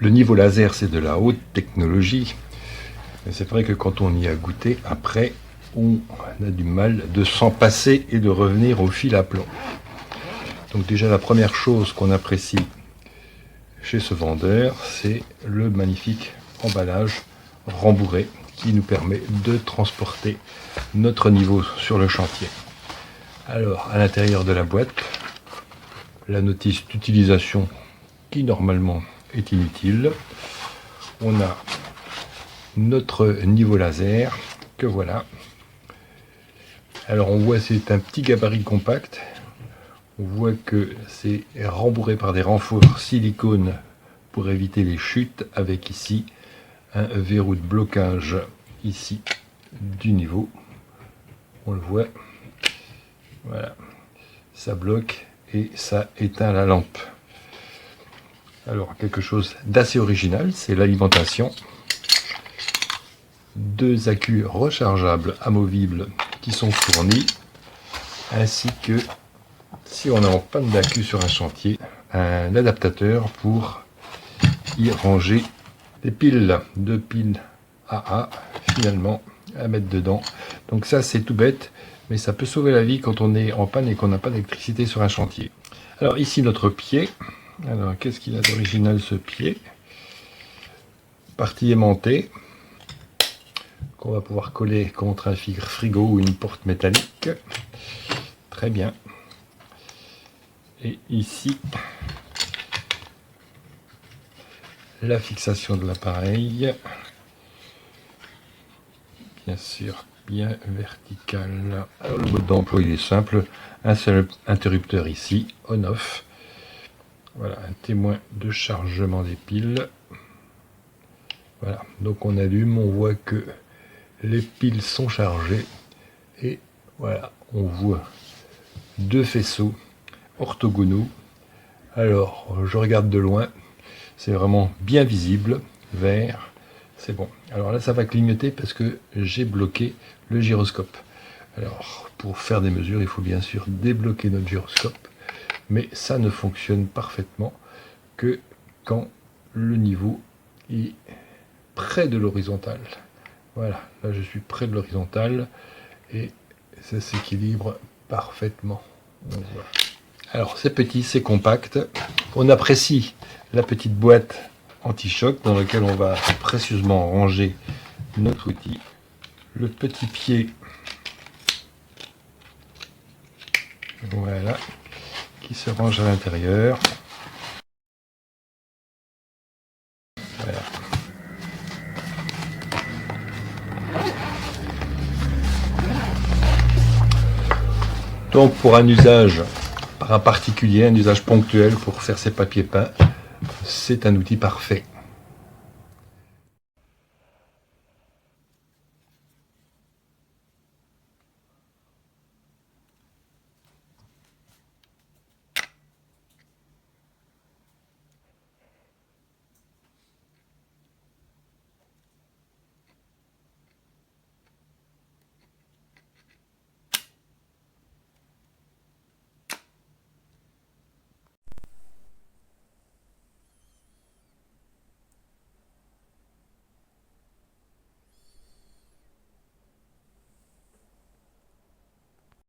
Le niveau laser, c'est de la haute technologie. Mais c'est vrai que quand on y a goûté, après, on a du mal de s'en passer et de revenir au fil à plomb. Donc déjà, la première chose qu'on apprécie chez ce vendeur, c'est le magnifique emballage rembourré qui nous permet de transporter notre niveau sur le chantier. Alors, à l'intérieur de la boîte, la notice d'utilisation qui normalement est inutile. On a notre niveau laser que voilà. Alors on voit c'est un petit gabarit compact. On voit que c'est rembourré par des renforts silicone pour éviter les chutes, avec ici un verrou de blocage ici du niveau. On le voit. Voilà. Ça bloque et ça éteint la lampe. Alors quelque chose d'assez original, c'est l'alimentation. 2 accus rechargeables amovibles qui sont fournis, ainsi que, si on est en panne d'accu sur un chantier, un adaptateur pour y ranger des piles, 2 piles AA finalement à mettre dedans. Donc ça c'est tout bête, mais ça peut sauver la vie quand on est en panne et qu'on n'a pas d'électricité sur un chantier. Alors ici notre pied. Alors qu'est-ce qu'il a d'original ce pied? Partie aimantée qu'on va pouvoir coller contre un frigo ou une porte métallique. Très bien. Et ici, la fixation de l'appareil. Bien sûr, bien vertical. Alors, le mode d'emploi il est simple. Un seul interrupteur ici, on-off. Voilà, un témoin de chargement des piles. Voilà, donc on allume, on voit que les piles sont chargées et voilà, on voit 2 faisceaux orthogonaux. Alors, je regarde de loin, c'est vraiment bien visible, vert, c'est bon. Alors là, ça va clignoter parce que j'ai bloqué le gyroscope. Alors, pour faire des mesures, il faut bien sûr débloquer notre gyroscope, mais ça ne fonctionne parfaitement que quand le niveau est près de l'horizontale. Voilà, là je suis près de l'horizontale et ça s'équilibre parfaitement. Donc, voilà. Alors c'est petit, c'est compact. On apprécie la petite boîte anti-choc dans laquelle on va précieusement ranger notre outil. Le petit pied, voilà, qui se range à l'intérieur. Voilà. Donc pour un usage par un particulier, un usage ponctuel pour faire ses papiers peints, c'est un outil parfait.